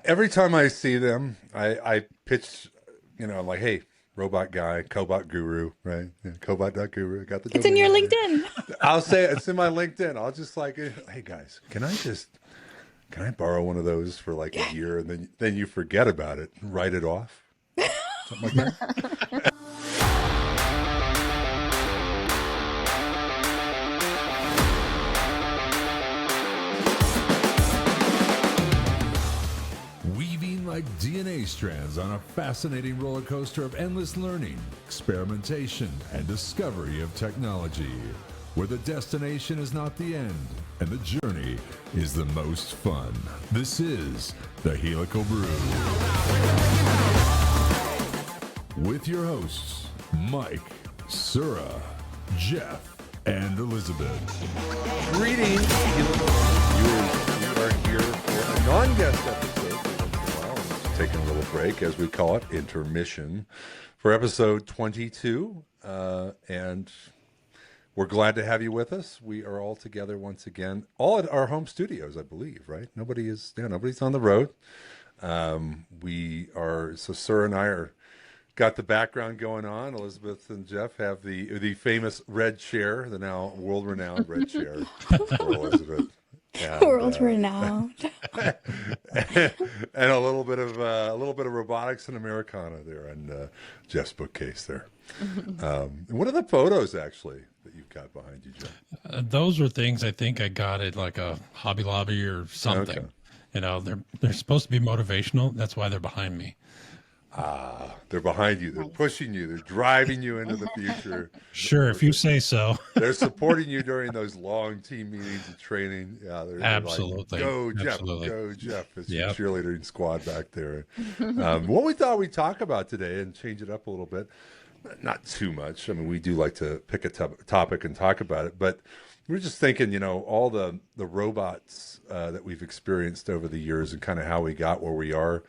every time I see them, I pitch, I'm like, hey, robot guy, cobot guru, right? Yeah, cobot.guru. Got the It's in your domain. LinkedIn. I'll say it's in my LinkedIn. I'll just like, hey guys, can I borrow one of those for like a year and then you forget about it and write it off? Something like that. Weaving like DNA strands on a fascinating roller coaster of endless learning, experimentation, and discovery of technology, where the destination is not the end and the journey is the most fun. This is the Helical Brew. With your hosts, Mike, Sura, Jeff, and Elizabeth. Greetings, viewers. We are here for a non-guest episode. We're taking a little break, as we call it, intermission, for episode 22. And we're glad to have you with us. We are all together once again, all at our home studios, I believe, right? Nobody's on the road. So Sura and I got the background going on. Elizabeth and Jeff have the famous red chair, the now world-renowned red chair for Elizabeth. And, World renowned. and a little bit of robotics and Americana there, and Jeff's bookcase there. What are the photos actually that you've got behind you, Jeff? Those are things I think I got at like a Hobby Lobby or something. Okay. You know, they're supposed to be motivational. That's why they're behind me. They're behind you. They're pushing you. They're driving you into the future. Sure, if you say so. They're supporting you during those long team meetings and training. Yeah, they're Absolutely. Like, go, Jeff. Absolutely. Go, Jeff. It's Yep. your cheerleading squad back there. What we thought we'd talk about today and change it up a little bit. Not too much. I mean, we do like to pick a topic and talk about it, but we're just thinking, all the robots that we've experienced over the years and kind of how we got where we are.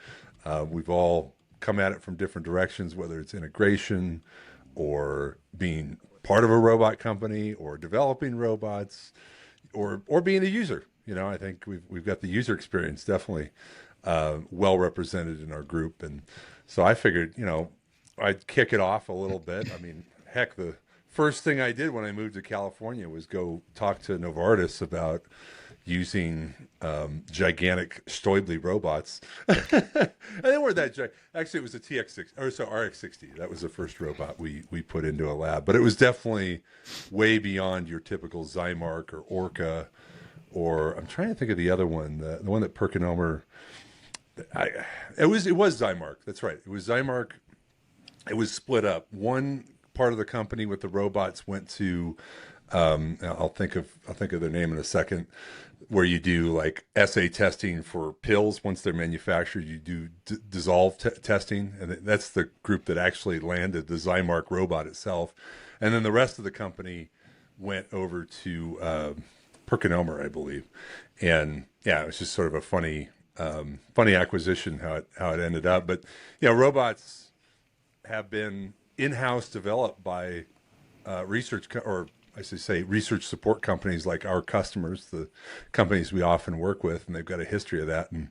We've all come at it from different directions, whether it's integration or being part of a robot company or developing robots or being a user. I think we've got the user experience definitely well represented in our group. And so I figured, I'd kick it off a little bit. I mean, heck, the first thing I did when I moved to California was go talk to Novartis about using gigantic Stoibley robots. And they weren't that giant. Actually, it was a RX-60. That was the first robot we put into a lab. But it was definitely way beyond your typical Zymark or Orca, or I'm trying to think of the other one, the one that PerkinElmer. It was Zymark. That's right. It was Zymark. It was split up. One part of the company with the robots went to, I'll think of their name in a second, where you do like assay testing for pills. Once they're manufactured, you do dissolve testing, and that's the group that actually landed the Zymark robot itself. And then the rest of the company went over to PerkinElmer, I believe. And yeah, it was just sort of a funny acquisition how it ended up. But robots have been in-house developed by research support companies like our customers, the companies we often work with, and they've got a history of that. And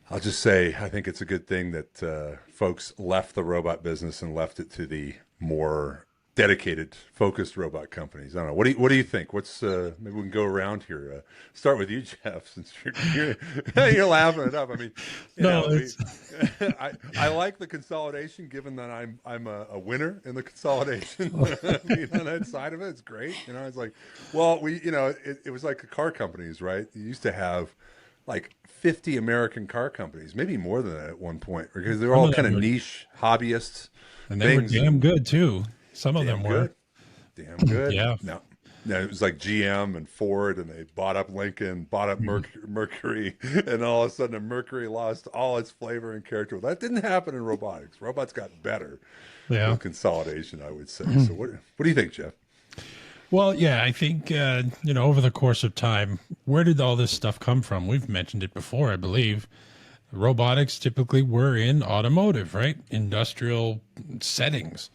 I'll just say, I think it's a good thing that folks left the robot business and left it to the more dedicated, focused robot companies. I don't know. What do you think? What's maybe we can go around here. Start with you, Jeff, since you're laughing it up. I mean, I like the consolidation, given that I'm a winner in the consolidation. Being on that side of it, it's great. It's like, well, it was like the car companies, right? You used to have like 50 American car companies, maybe more than that at one point, because they're all kind of niche hobbyists, and they were damn good too. Some of them were damn good. Yeah. No, it was like GM and Ford, and they bought up Lincoln, bought up Mercury, and all of a sudden Mercury lost all its flavor and character. That didn't happen in robotics. Robots got better with consolidation, I would say. So what do you think, Jeff? Well, yeah, I think, over the course of time, where did all this stuff come from? We've mentioned it before, I believe. Robotics typically were in automotive, right? Industrial settings.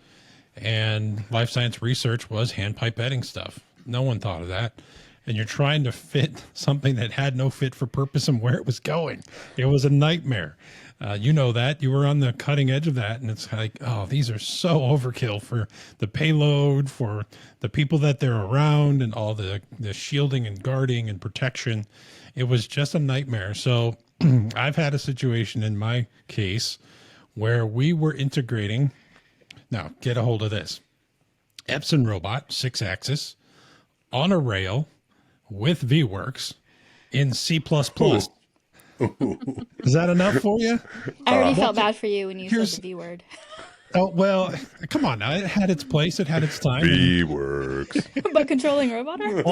And life science research was hand pipetting stuff. No one thought of that. and you're trying to fit something that had no fit for purpose and where it was going. It was a nightmare. You know that. You were on the cutting edge of that, and it's like, oh, these are so overkill for the payload, for the people that they're around, and all the shielding and guarding and protection. It was just a nightmare. So I've had a situation in my case where we were integrating. Now, get a hold of this. Epson robot, 6-axis, on a rail with VWorks in C++. Is that enough for you? I already felt bad for you when you said the V word. Oh, well, come on now. It had its place. It had its time. VWorks. But controlling robot arm?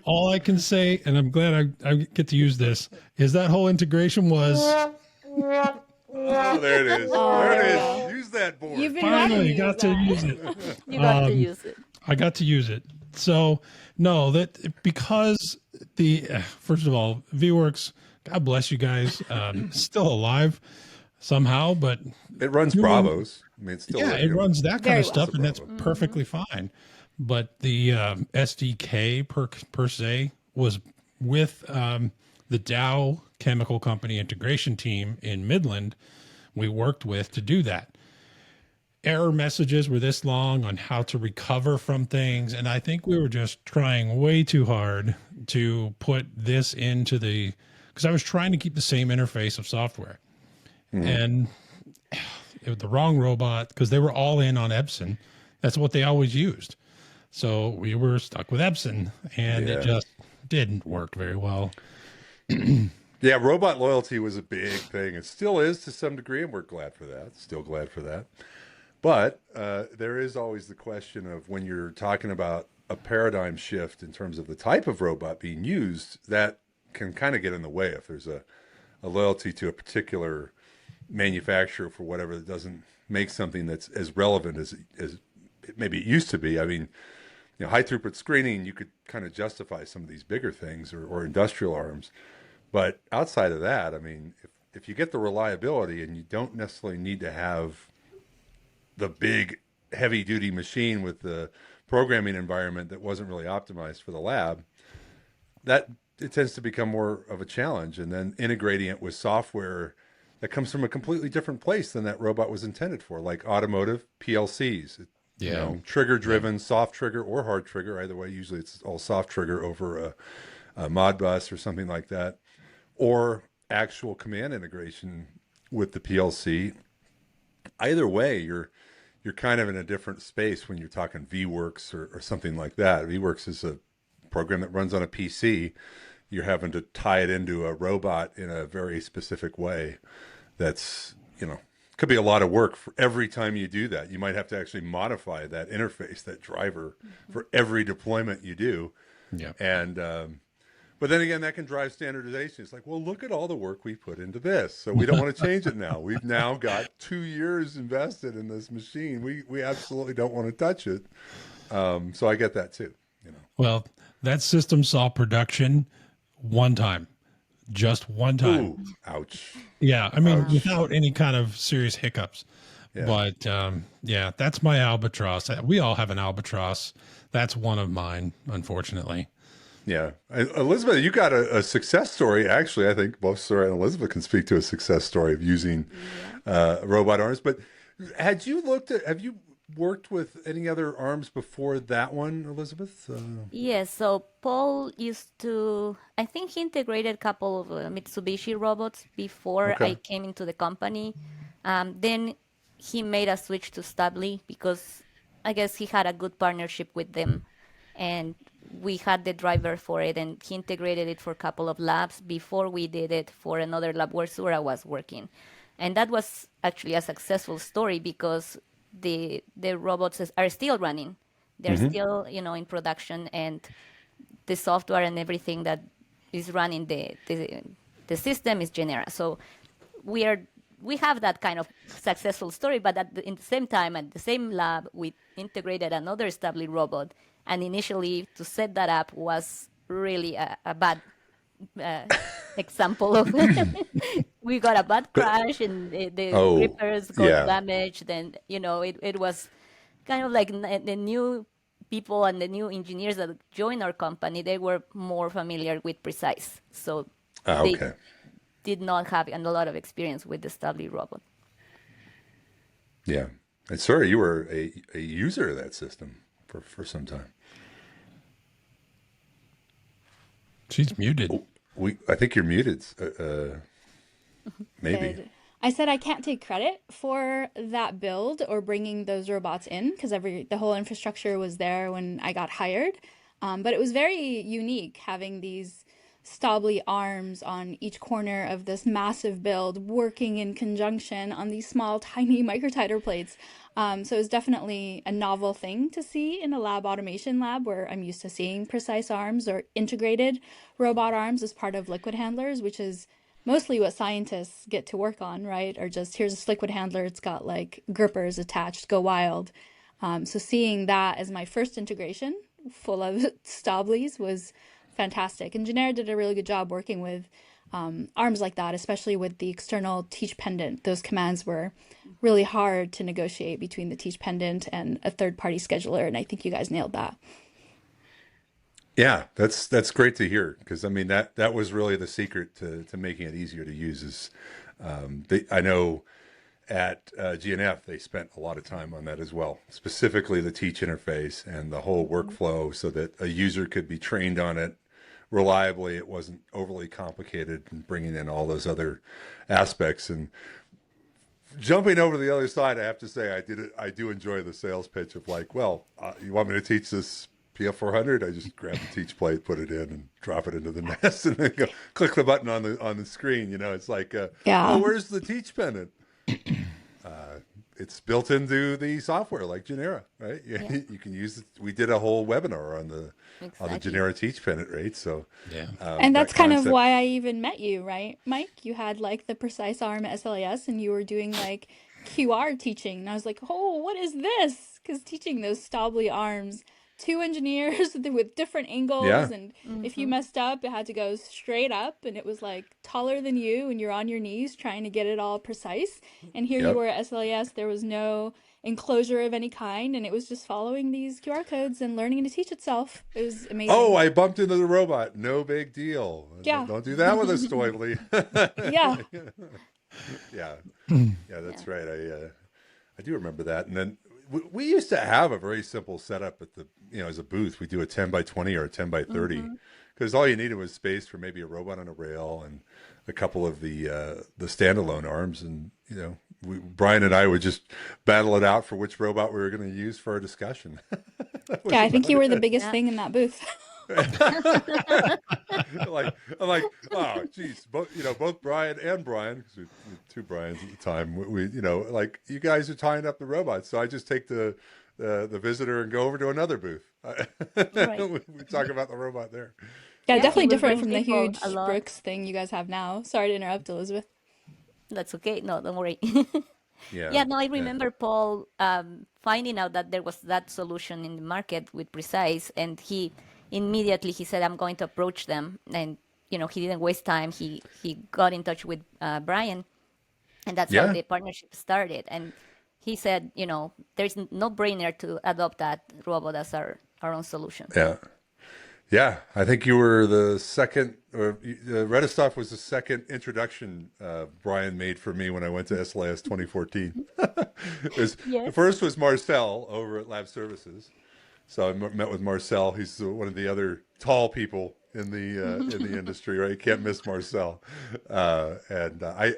All I can say, and I'm glad I get to use this, is that whole integration was... Oh, there it is. There it is. Use that board. You've been Finally got to use it. You got to use it. I got to use it. So, no, that because first of all, VWorks, God bless you guys, still alive somehow, but It runs Bravos. I mean, it's still it runs that kind Very of well. stuff, and that's perfectly fine. But the SDK per se was with the Dow Chemical Company integration team in Midland. We worked with to do that. Error messages were this long on how to recover from things, and I think we were just trying way too hard to put this into because I was trying to keep the same interface of software, and it was the wrong robot because they were all in on Epson. That's what they always used. So we were stuck with Epson, and it just didn't work very well. Yeah, robot loyalty was a big thing. It still is to some degree, and we're glad for that. Still glad for that. But there is always the question of when you're talking about a paradigm shift in terms of the type of robot being used, that can kind of get in the way if there's a loyalty to a particular manufacturer for whatever that doesn't make something that's as relevant as maybe it used to be. I mean, high throughput screening, you could kind of justify some of these bigger things or industrial arms. But outside of that, I mean, if you get the reliability and you don't necessarily need to have the big heavy duty machine with the programming environment that wasn't really optimized for the lab, that it tends to become more of a challenge. And then integrating it with software that comes from a completely different place than that robot was intended for, like automotive PLCs. Trigger driven, soft trigger or hard trigger. Either way, usually it's all soft trigger over a Modbus or something like that, or actual command integration with the PLC. Either way, you're kind of in a different space when you're talking VWorks or something like that. VWorks is a program that runs on a PC. You're having to tie it into a robot in a very specific way. That's, could be a lot of work for every time you do that. You might have to actually modify that interface, that driver, for every deployment you do. Yeah. And, but then again, that can drive standardization. It's like, well, look at all the work we put into this. So we don't want to change it now. We've now got 2 years invested in this machine. We absolutely don't want to touch it. So I get that too. Well, that system saw production one time. Just one time. Ooh, ouch. Yeah, I mean, without any kind of serious hiccups. Yeah. But that's my albatross. We all have an albatross. That's one of mine, unfortunately. Yeah. Elizabeth, you got a success story. Actually, I think both Sura and Elizabeth can speak to a success story of using robot arms. But have you worked with any other arms before that one, Elizabeth? Yes, so Paul used to, I think he integrated a couple of Mitsubishi robots before I came into the company. Then he made a switch to Stably because I guess he had a good partnership with them. And we had the driver for it, and he integrated it for a couple of labs before we did it for another lab where Sura was working. And that was actually a successful story because the robots are still running. They're still, in production, and the software and everything that is running the system is Genera. So we have that kind of successful story, but in the same time, at the same lab, we integrated another Stably robot. And initially, to set that up was really a bad example of we got a bad crash and the grippers got damaged. And, it was kind of like the new people and the new engineers that joined our company, they were more familiar with Precise. So they did not have a lot of experience with the Stably robot. Yeah. And Sura, you were a user of that system for some time. She's muted. I think you're muted. Maybe. Good. I said I can't take credit for that build or bringing those robots in because the whole infrastructure was there when I got hired. But it was very unique having these Stably arms on each corner of this massive build working in conjunction on these small, tiny microtiter plates. So it was definitely a novel thing to see in a lab automation lab where I'm used to seeing precise arms or integrated robot arms as part of liquid handlers, which is mostly what scientists get to work on, right? Or just here's this liquid handler, it's got like grippers attached, go wild. So seeing that as my first integration full of Stablies was fantastic. And Genera did a really good job working with arms like that, especially with the external teach pendant. Those commands were really hard to negotiate between the teach pendant and a third-party scheduler, and I think you guys nailed that. Yeah, that's great to hear, because I mean that was really the secret to making it easier to use. Is I know at GNF they spent a lot of time on that as well, specifically the teach interface and the whole workflow, so that a user could be trained on it reliably. It wasn't overly complicated, and bringing in all those other aspects. And jumping over to the other side, I have to say I do enjoy the sales pitch of like, well, you want me to teach this PF400? I just grab the teach plate, put it in, and drop it into the nest, and then go click the button on the screen. You know, it's like, oh, where's the teach pendant? It's built into the software, like Genera, right? Yeah. You can use it. We did a whole webinar on the Genera teach pendant, right? So yeah, and that's kind of why I even met you, right, Mike? You had like the Precise Arm SLAS, and you were doing like QR teaching, and I was like, oh, what is this? Because teaching those Stably arms, two engineers with different angles, and if you messed up, it had to go straight up, and it was like taller than you, and you're on your knees trying to get it all precise. And here you were at SLAS, there was no enclosure of any kind, and it was just following these QR codes and learning to teach itself. It was amazing. Oh, I bumped into the robot. No big deal. Yeah. Don't do that with us, Toivoly. Yeah. Yeah, that's right. I do remember that. And then we used to have a very simple setup at the, as a booth. We do a 10 by 20 or a 10 by 30, because all you needed was space for maybe a robot on a rail and a couple of the standalone arms. And, Brian and I would just battle it out for which robot we were going to use for our discussion. Yeah, I think you were the biggest thing in that booth. I'm like, oh, geez, both Brian and Brian, because we had two Brians at the time. We like, you guys are tying up the robots, so I just take the visitor and go over to another booth. We talk about the robot there. Yeah, definitely different from the huge bricks thing you guys have now. Sorry to interrupt, Elizabeth. That's okay. No, don't worry. I remember Paul finding out that there was that solution in the market with Precise, and he immediately said, I'm going to approach them. And he didn't waste time. He got in touch with Brian, and that's how the partnership started. And he said, there's no brainer to adopt that robot as our own solution. Yeah, I think you were the second, or Redistov was the second introduction Brian made for me when I went to SLAS 2014. The first was Marcel over at Lab Services. So I met with Marcel. He's one of the other tall people in the industry, right? You can't miss Marcel. And I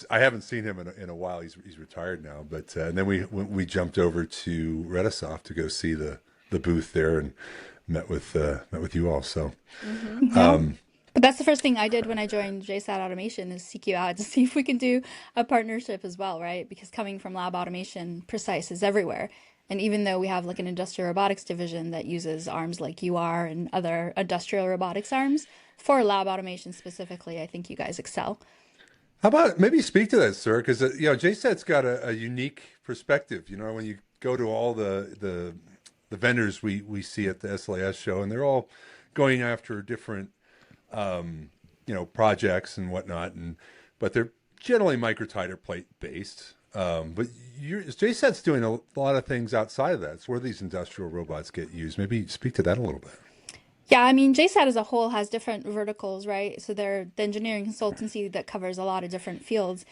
haven't seen him in a while. He's retired now. But and then we jumped over to Redistov to go see the booth there and met with you all. So, but that's the first thing I did when I joined JSAT Automation, is seek you out to see if we can do a partnership as well, right? Because coming from lab automation, Precise is everywhere. And even though we have like an industrial robotics division that uses arms like UR and other industrial robotics arms, for lab automation specifically, I think you guys excel. How about maybe speak to that, sir? Because JSAT's got a unique perspective. When you go to all the vendors we see at the SLAS show, and they're all going after different projects and whatnot, but they're generally microtiter plate based. But JSAT's doing a lot of things outside of that. It's where these industrial robots get used. Maybe speak to that a little bit. Yeah, I mean, JSAT as a whole has different verticals, right? So they're the engineering consultancy that covers a lot of different fields.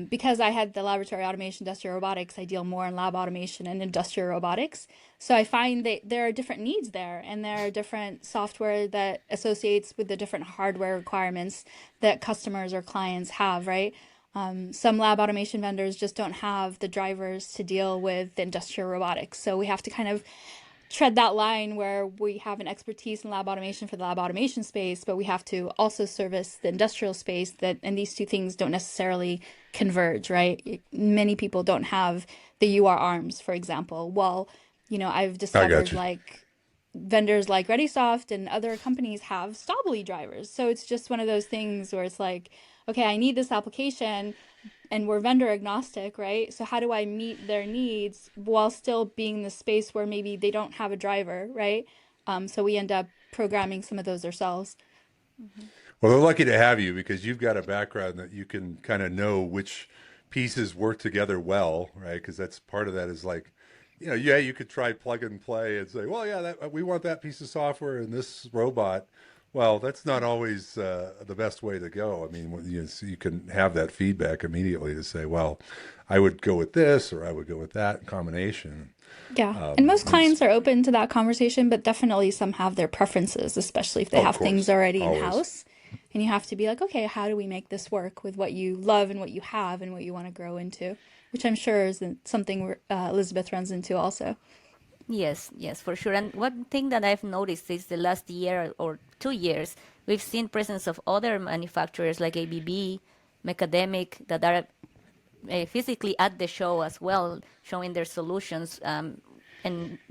Because I had the laboratory automation, industrial robotics, I deal more in lab automation and industrial robotics. So I find that there are different needs there, and there are different software that associates with the different hardware requirements that customers or clients have, right? Some lab automation vendors just don't have the drivers to deal with the industrial robotics. So we have to kind of tread that line where we have an expertise in lab automation for the lab automation space, but we have to also service the industrial space and these two things don't necessarily converge, right? Many people don't have the UR arms, for example. Well, I've discovered like vendors like ReadySoft and other companies have Stobly drivers. So it's just one of those things where it's like, okay, I need this application, and we're vendor agnostic, right? So how do I meet their needs while still being in the space where maybe they don't have a driver, right? So we end up programming some of those ourselves. Mm-hmm. Well, they're lucky to have you because you've got a background that you can kind of know which pieces work together well, right? Because that's part of that is like, you could try plug and play and say, well, yeah, we want that piece of software in this robot. Well, that's not always the best way to go. I mean, you can have that feedback immediately to say, well, I would go with this or I would go with that combination. Yeah. And most clients are open to that conversation, but definitely some have their preferences, especially if they have things already in-house. And you have to be like, okay, how do we make this work with what you love and what you have and what you want to grow into? Which I'm sure is something Elizabeth runs into also. Yes, for sure. And one thing that I've noticed is the last year or 2 years, we've seen presence of other manufacturers like ABB, Macademic, that are physically at the show as well, showing their solutions and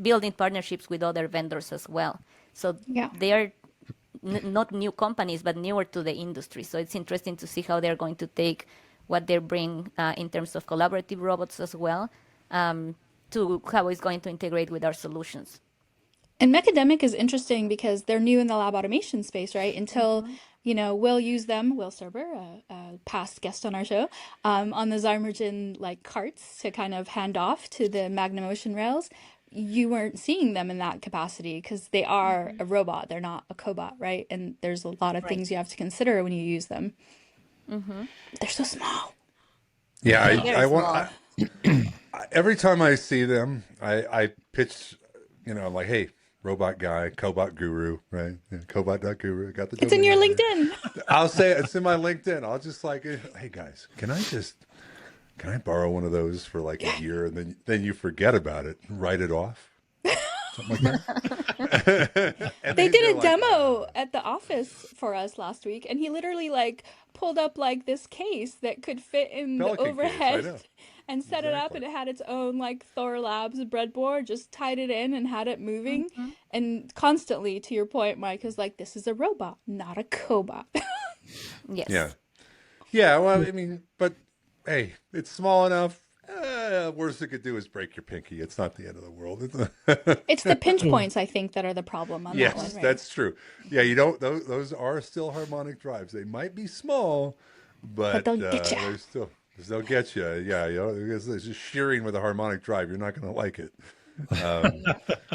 building partnerships with other vendors as well. So they are not new companies, but newer to the industry. So it's interesting to see how they're going to take what they bring in terms of collaborative robots as well. To how it's going to integrate with our solutions. And Macademic is interesting because they're new in the lab automation space, right? Until, we'll use them, Will Serber, a past guest on our show, on the Zymergen carts to kind of hand off to the Magnum Ocean rails. You weren't seeing them in that capacity because they are a robot. They're not a cobot, right? And there's a lot of things you have to consider when you use them. Mm-hmm. They're so small. Yeah, I want... Every time I see them, I pitch, like, hey, robot guy, cobot guru, right? Yeah, cobot.guru. Got the It's in your LinkedIn. I'll say it's in my LinkedIn. I'll just like, hey guys, can I borrow one of those for like a year and then you forget about it, write it off? Something like that. They did a demo at the office for us last week, and he literally pulled up this case that could fit in the overhead. And set it up, and it had its own Thor Labs breadboard, just tied it in and had it moving. Mm-hmm. And constantly, to your point, Mike, is this is a robot, not a cobot. Yes. Yeah. Yeah, well, I mean, but hey, it's small enough. Worst it could do is break your pinky. It's not the end of the world. It's the pinch points, I think, that are the problem on that one. Yes, right? That's true. Yeah, you don't. Those are still harmonic drives. They might be small, but they'll get you. They'll get you. Yeah, it's just shearing with a harmonic drive. You're not going to like it.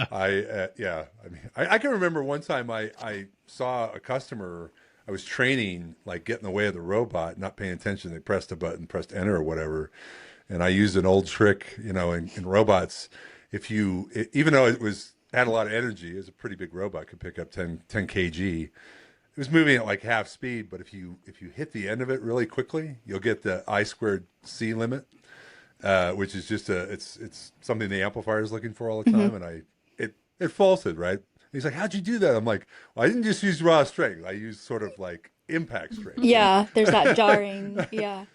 I can remember one time I saw a customer. I was training, get in the way of the robot, not paying attention. They pressed a button, pressed enter or whatever, and I used an old trick, in robots. Even though had a lot of energy, it was a pretty big robot, could pick up 10 kg. It was moving at half speed, but if you hit the end of it really quickly, you'll get the I²C limit, which is just it's something the amplifier is looking for all the time, and it faulted, right? And he's like, "How'd you do that?" I'm like, "Well, I didn't just use raw strength. I used sort of impact strength." Yeah, there's that jarring. Yeah,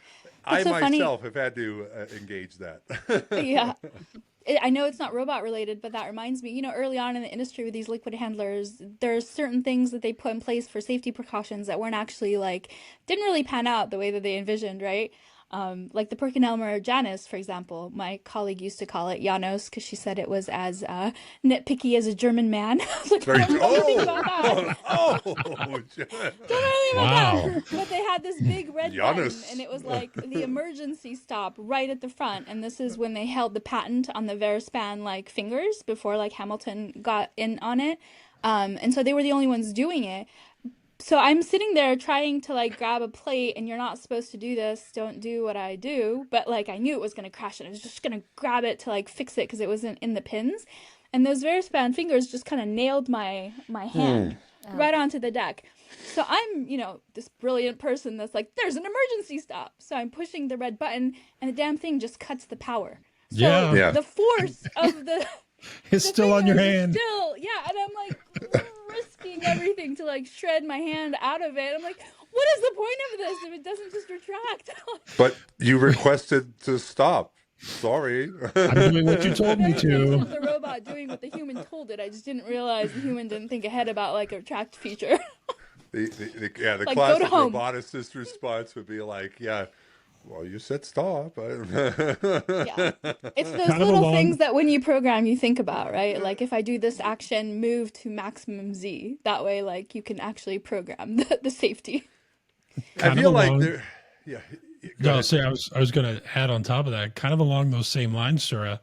I myself have had to engage that. Yeah. I know it's not robot related, but that reminds me, early on in the industry with these liquid handlers, there's certain things that they put in place for safety precautions that weren't actually didn't really pan out the way that they envisioned, right? Like the Perkinelmer Janus, for example, my colleague used to call it Janos because she said it was as nitpicky as a German man. I was like, Very don't know anything about that. Don't know anything about Wow. that. But they had this big red button, Janus. and it was like the emergency stop right at the front. And this is when they held the patent on the Verispan like fingers before like Hamilton got in on it. And so they were the only ones doing it. So I'm sitting there trying to like grab a plate, and you're not supposed to do this. Don't do what I do. But like I knew it was going to crash, and I was just going to grab it to like fix it because it wasn't in the pins. And those Verispan fingers just kind of nailed my hand right onto the deck. So I'm, this brilliant person that's like, there's an emergency stop. So I'm pushing the red button, and the damn thing just cuts the power. So Yeah. the force of It's still on your hand. Still, yeah, and I'm like risking everything to like shred my hand out of it. I'm like, what is the point of this if it doesn't just retract? But you requested to stop. Sorry. I'm doing what you told me to. The robot doing what the human told it. I just didn't realize the human didn't think ahead about like a retract feature. The Like, classic go to home. roboticist response would be like, well, you said stop. Yeah. It's those Kind of little along- things that when you program, you think about, right? Like if I do this action, move to maximum Z. That way, like you can actually program the safety. I Kind of feel like along- there. Yeah. Go No, ahead. say I was going to add on top of that, kind of along those same lines, Sura.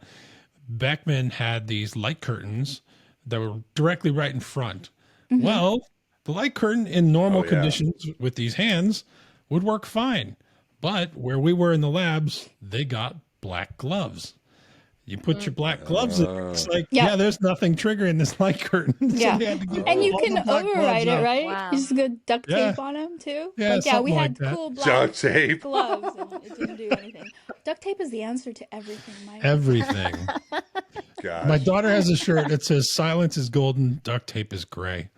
Beckman had these light curtains that were directly right in front. Well, the light curtain in normal yeah. conditions with these hands would work fine. But where we were in the labs, they got black gloves. You put your black gloves in, it's like, Yeah. there's nothing triggering this light curtain. So Yeah. they had to get And you all can the black gloves override it, out. right? Wow. You just go duct Yeah. tape on them too. Yeah, Like, we something had like that. cool black Duct tape. gloves, and it didn't do anything. Duct tape is the answer to everything, Mike. Everything. Gosh. My daughter has a shirt that says silence is golden, duct tape is gray.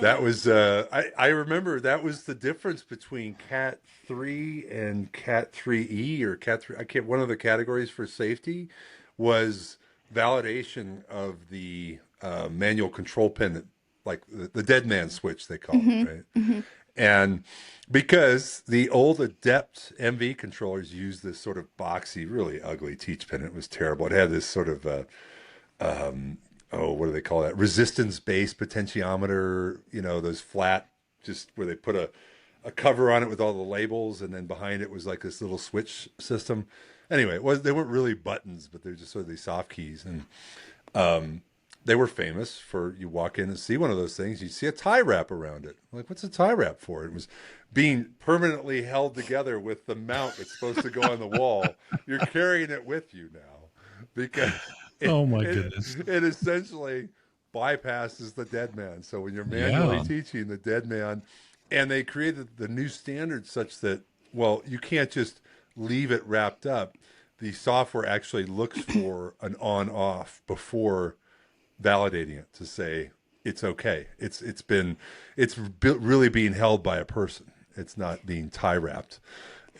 That was I remember that was the difference between Cat 3 and Cat 3E or Cat 3. I can't. One of the categories for safety was validation of the manual control pin, like the dead man switch they call it, right? And because the old Adept MV controllers used this sort of boxy, really ugly teach pin, it was terrible. It had this sort of what do they call that? Resistance-based potentiometer, those flat, just where they put a cover on it with all the labels, and then behind it was like this little switch system. Anyway, they weren't really buttons, but they're just sort of these soft keys. And they were famous for, you walk in and see one of those things, you see a tie wrap around it. I'm like, what's a tie wrap for? It was being permanently held together with the mount that's supposed to go on the wall. You're carrying it with you now because Oh my goodness. it essentially bypasses the dead man. So when you're manually teaching the dead man, and they created the new standard such that, well, you can't just leave it wrapped up. The software actually looks for an on-off before validating it to say it's okay. It's really being held by a person. It's not being tie wrapped.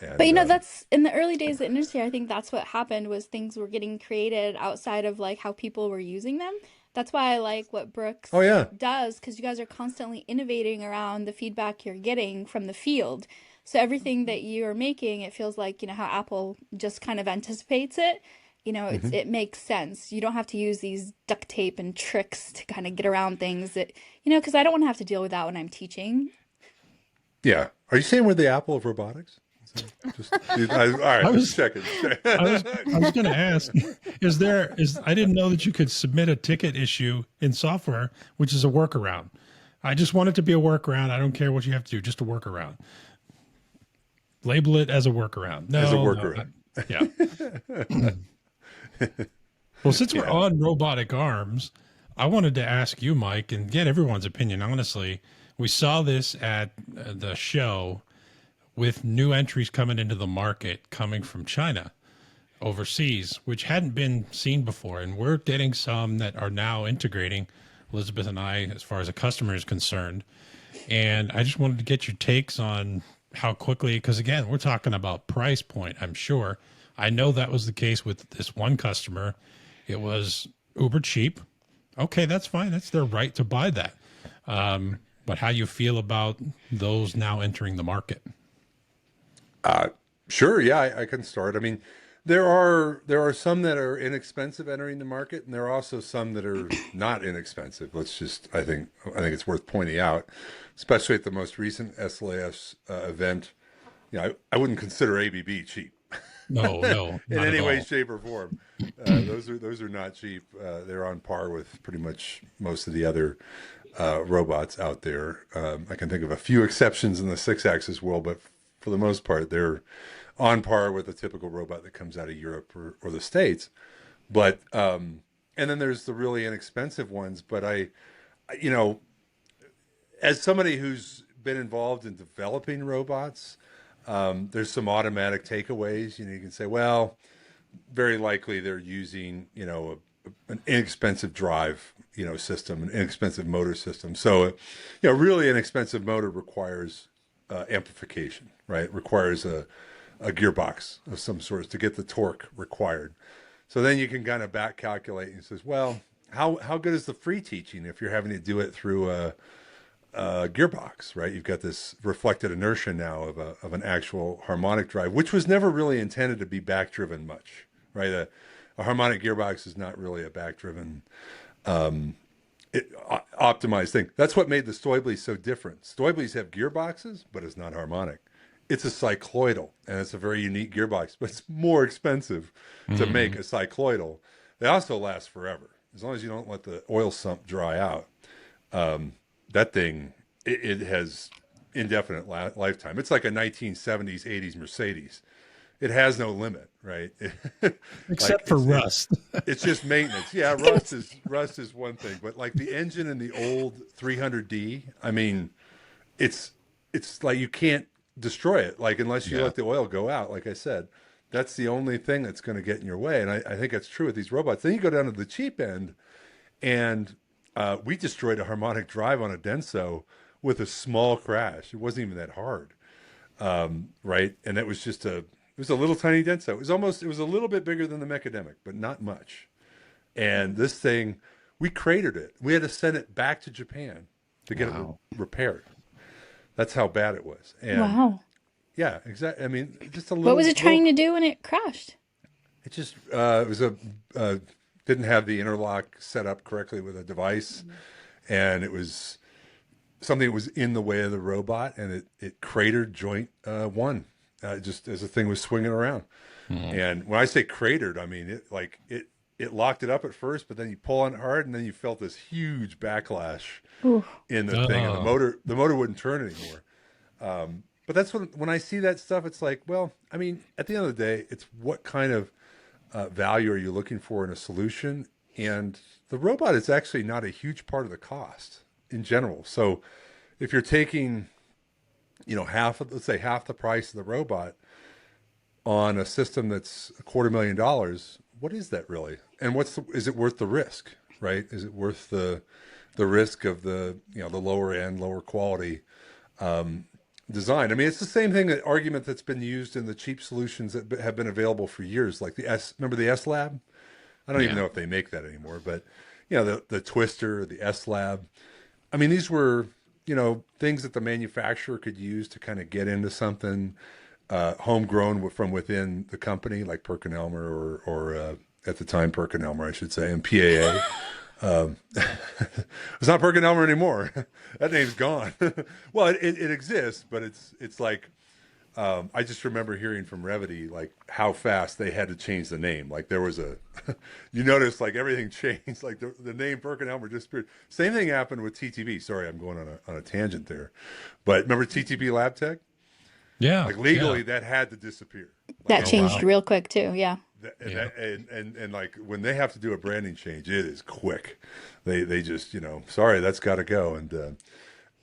And, But that's in the early days of the industry. I think that's what happened was things were getting created outside of like how people were using them. That's why I like what Brooks does, because you guys are constantly innovating around the feedback you're getting from the field. So everything that you're making, it feels like, how Apple just kind of anticipates it. It makes sense. You don't have to use these duct tape and tricks to kind of get around things that, because I don't want to have to deal with that when I'm teaching. Yeah. Are you saying we're the Apple of robotics? All right. I was checking. I was going to ask, I didn't know that you could submit a ticket issue in software, which is a workaround. I just want it to be a workaround. I don't care what you have to do, just a workaround. Label it as a workaround. No, As a workaround. Yeah. Well, since we're on robotic arms, I wanted to ask you, Mike, and get everyone's opinion. Honestly, we saw this at the show with new entries coming into the market coming from China overseas, which hadn't been seen before. And we're getting some that are now integrating, Elizabeth and I, as far as a customer is concerned. And I just wanted to get your takes on how quickly, because again, we're talking about price point, I'm sure. I know that was the case with this one customer. It was uber cheap. Okay, that's fine. That's their right to buy that. But how you feel about those now entering the market? Sure, yeah, I can start. I mean, there are some that are inexpensive entering the market, and there are also some that are not inexpensive. I think it's worth pointing out, especially at the most recent SLAS event. I wouldn't consider ABB cheap No, in not at any way, all. shape, or form. Those are not cheap. They're on par with pretty much most of the other robots out there. I can think of a few exceptions in the six-axis world, but for the most part, they're on par with a typical robot that comes out of Europe or the States. But and then there's the really inexpensive ones. But you know, as somebody who's been involved in developing robots, there's some automatic takeaways. You can say, well, very likely they're using, an inexpensive drive, system, an inexpensive motor system. So, really inexpensive motor requires amplification, right? It requires a gearbox of some sort to get the torque required. So then you can kind of back calculate and says, well, how good is the free teaching if you're having to do it through a gearbox, right? You've got this reflected inertia now of an actual harmonic drive, which was never really intended to be back driven much, right? A harmonic gearbox is not really a back driven optimized thing. That's what made the Stoiblies so different. Stoiblies have gearboxes, but it's not harmonic. It's a cycloidal, and it's a very unique gearbox, but it's more expensive to make a cycloidal. They also last forever, as long as you don't let the oil sump dry out. That thing, it has indefinite lifetime. It's like a 1970s, 80s Mercedes. It has no limit, right? Except for rust. It's just maintenance. Yeah, rust is one thing, but like the engine in the old 300D, I mean, it's like you can't destroy it, like unless you let the oil go out. Like I said, that's the only thing that's going to get in your way, and I think that's true with these robots. Then you go down to the cheap end, and we destroyed a harmonic drive on a Denso with a small crash. It wasn't even that hard, right? And it was a little tiny Denso. It was a little bit bigger than the Mechademic, but not much. And this thing, we cratered it. We had to send it back to Japan to get it repaired. That's how bad it was. And Wow. yeah, exactly. I mean, just a little. What was it trying to do when it crashed? It just it was didn't have the interlock set up correctly with a device, and it was something that was in the way of the robot, and it cratered joint one, just as the thing was swinging around. And when I say cratered, I mean it locked it up at first, but then you pull on it hard, and then you felt this huge backlash in the thing, and the motor wouldn't turn anymore. But that's when I see that stuff, it's like, well, I mean, at the end of the day, it's what kind of value are you looking for in a solution? And the robot is actually not a huge part of the cost in general. So if you're taking, let's say half the price of the robot on a system that's $250,000, what is that really? And is it worth the risk, right? Is it worth the risk of the lower end, lower quality design? I mean, it's the same thing, an argument that's been used in the cheap solutions that have been available for years, like remember the S Lab? I don't even know if they make that anymore, but the Twister, the S Lab. I mean, these were, things that the manufacturer could use to kind of get into something homegrown from within the company, like PerkinElmer or at the time PerkinElmer, I should say, and PAA. It's not PerkinElmer anymore. That name's gone. Well, it exists, but it's like I just remember hearing from Revity like how fast they had to change the name. Like there was you notice like everything changed. Like the name PerkinElmer disappeared. Same thing happened with TTB. Sorry, I'm going on a tangent there, but remember TTB Lab Tech? Yeah, like legally that had to disappear. Like, That changed real quick too. Yeah. And like when they have to do a branding change, it is quick. They just sorry, that's got to go. And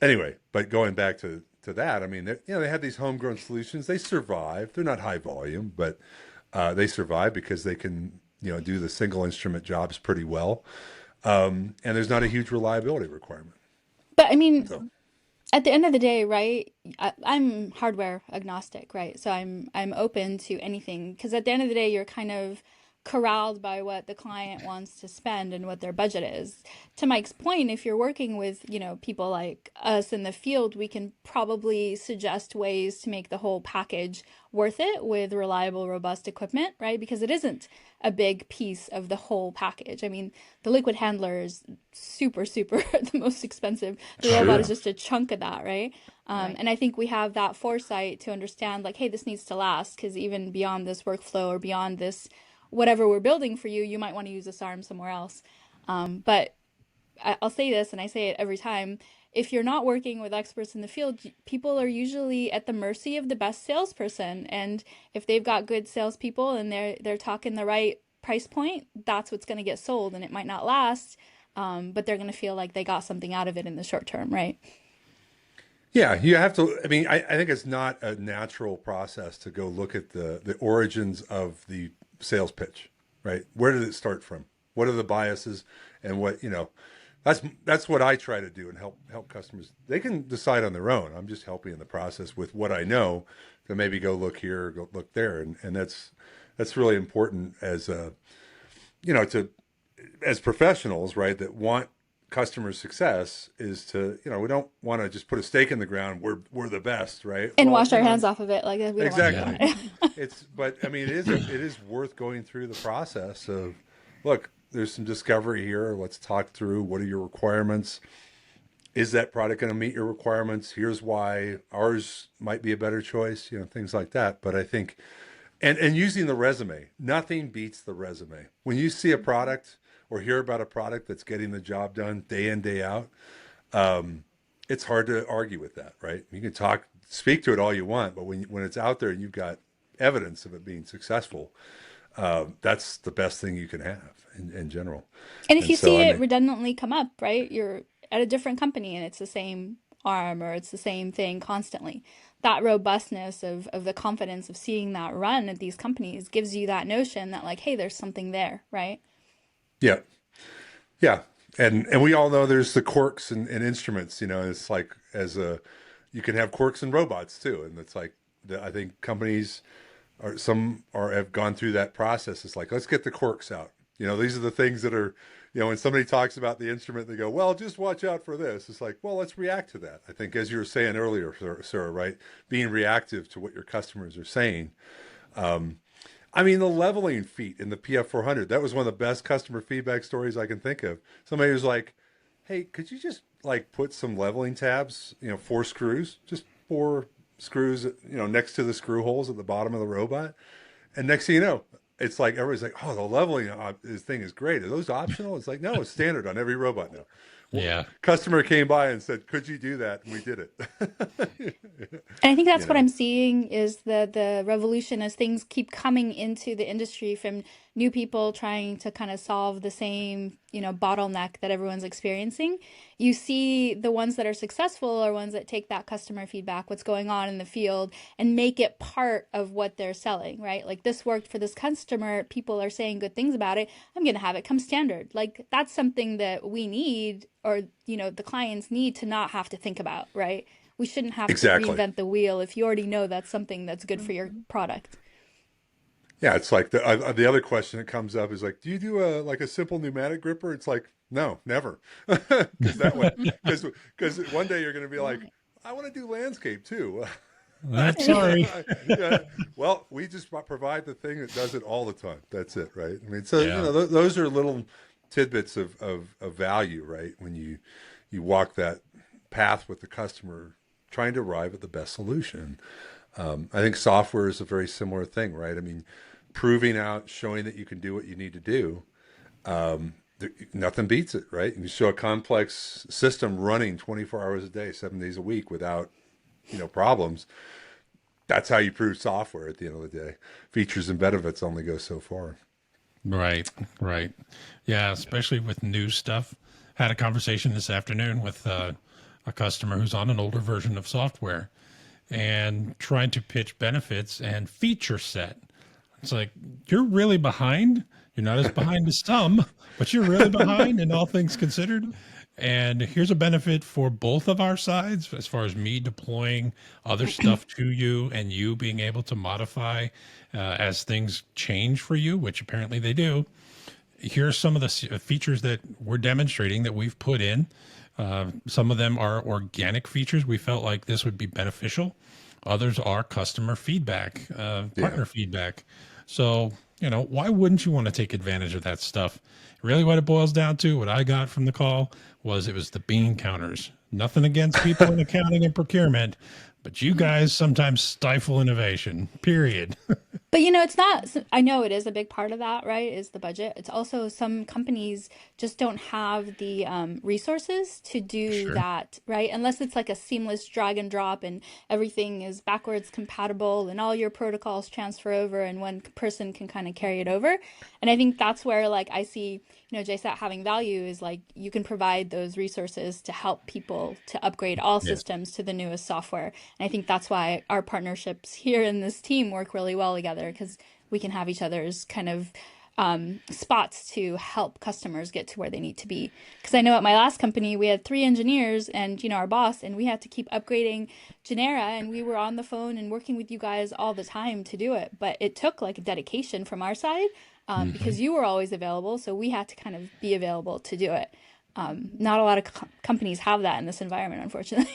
anyway, but going back to that, I mean, they have these homegrown solutions. They survive. They're not high volume, but they survive because they can do the single instrument jobs pretty well. And there's not a huge reliability requirement. But I mean, at the end of the day, right? I'm hardware agnostic, right? So I'm open to anything because at the end of the day, you're kind of corralled by what the client wants to spend and what their budget is. To Mike's point, if you're working with, people like us in the field, we can probably suggest ways to make the whole package worth it with reliable, robust equipment, right? Because it isn't a big piece of the whole package. I mean, the liquid handler is super, super the most expensive. The robot is just a chunk of that, right? And I think we have that foresight to understand, like, hey, this needs to last, because even beyond this workflow or beyond this whatever we're building for you, you might want to use this arm somewhere else. But I'll say this, and I say it every time, if you're not working with experts in the field, people are usually at the mercy of the best salesperson. And if they've got good salespeople and they're talking the right price point, that's what's going to get sold. And it might not last, but they're going to feel like they got something out of it in the short term, right? Yeah, you have to. I mean, I think it's not a natural process to go look at the origins of the sales pitch, right? Where did it start from? What are the biases, and what, that's what I try to do and help customers. They can decide on their own. I'm just helping in the process with what I know to maybe go look here, or go look there, and that's really important as as professionals, right? That want customer success is to, we don't want to just put a stake in the ground. We're the best, right? And wash our hands off of it. Like, we don't exactly. Want to do that. But I mean, it is worth going through the process of, look, there's some discovery here. Let's talk through, what are your requirements? Is that product going to meet your requirements? Here's why ours might be a better choice, things like that. But I think, and using the resume, nothing beats the resume. When you see a product or hear about a product that's getting the job done day in, day out, it's hard to argue with that, right? You can speak to it all you want, but when it's out there and you've got evidence of it being successful, that's the best thing you can have in general. And if you see it redundantly come up, right? You're at a different company and it's the same arm or it's the same thing constantly. That robustness of the confidence of seeing that run at these companies gives you that notion that, like, hey, there's something there, right? Yeah. Yeah. And we all know there's the quirks and instruments, it's like, you can have quirks and robots too. And it's like, I think companies have gone through that process. It's like, let's get the quirks out. These are the things that are, when somebody talks about the instrument, they go, well, just watch out for this. It's like, well, let's react to that. I think, as you were saying earlier, Sura, right? Being reactive to what your customers are saying. I mean, the leveling feat in the PF400, that was one of the best customer feedback stories I can think of. Somebody was like, hey, could you just put some leveling tabs, 4 screws, just 4 screws, next to the screw holes at the bottom of the robot. And next thing you know, it's like, everybody's like, oh, the leveling this thing is great. Are those optional? It's like, no, it's standard on every robot now. Well, yeah. Customer came by and said, could you do that? And we did it. And I think that's what I'm seeing is the revolution as things keep coming into the industry from new people trying to kind of solve the same, bottleneck that everyone's experiencing. You see the ones that are successful are ones that take that customer feedback, what's going on in the field, and make it part of what they're selling, right? Like, this worked for this customer. People are saying good things about it. I'm going to have it come standard. Like, that's something that we need, or, the clients need to not have to think about, right? We shouldn't have to reinvent the wheel if you already know that's something that's good for your product. Yeah, it's like the other question that comes up is like, do you do a simple pneumatic gripper? It's like, no, never, because one day you're going to be like, I want to do landscape too. Sorry. Yeah. Well, we just provide the thing that does it all the time. That's it, right? I mean, so those are little tidbits of value, right? When you walk that path with the customer, trying to arrive at the best solution. I think software is a very similar thing, right? I mean, proving out, showing that you can do what you need to do, nothing beats it, right? You show a complex system running 24 hours a day, 7 days a week without, problems. That's how you prove software at the end of the day. Features and benefits only go so far. Right. Yeah, especially with new stuff. Had a conversation this afternoon with a customer who's on an older version of software and trying to pitch benefits and feature set. It's like, you're really behind. You're not as behind as some, but you're really behind in all things considered. And here's a benefit for both of our sides, as far as me deploying other stuff to you and you being able to modify as things change for you, which apparently they do. Here's some of the features that we're demonstrating that we've put in. Some of them are organic features. We felt like this would be beneficial. Others are customer feedback, partner feedback. So, why wouldn't you want to take advantage of that stuff? Really what it boils down to, what I got from the call, was it was the bean counters. Nothing against people in accounting and procurement, but you guys sometimes stifle innovation, period. But it's not, I know it is a big part of that, right? Is the budget. It's also some companies just don't have the resources to do that, right? Unless it's like a seamless drag and drop and everything is backwards compatible and all your protocols transfer over and one person can kind of carry it over. And I think that's where like I see, JSAT having value is like you can provide those resources to help people to upgrade all systems to the newest software. And I think that's why our partnerships here in this team work really well together, because we can have each other's kind of spots to help customers get to where they need to be. Because I know at my last company, we had 3 engineers and, our boss, and we had to keep upgrading Genera, and we were on the phone and working with you guys all the time to do it. But it took like a dedication from our side because you were always available. So we had to kind of be available to do it. Not a lot of companies have that in this environment, unfortunately.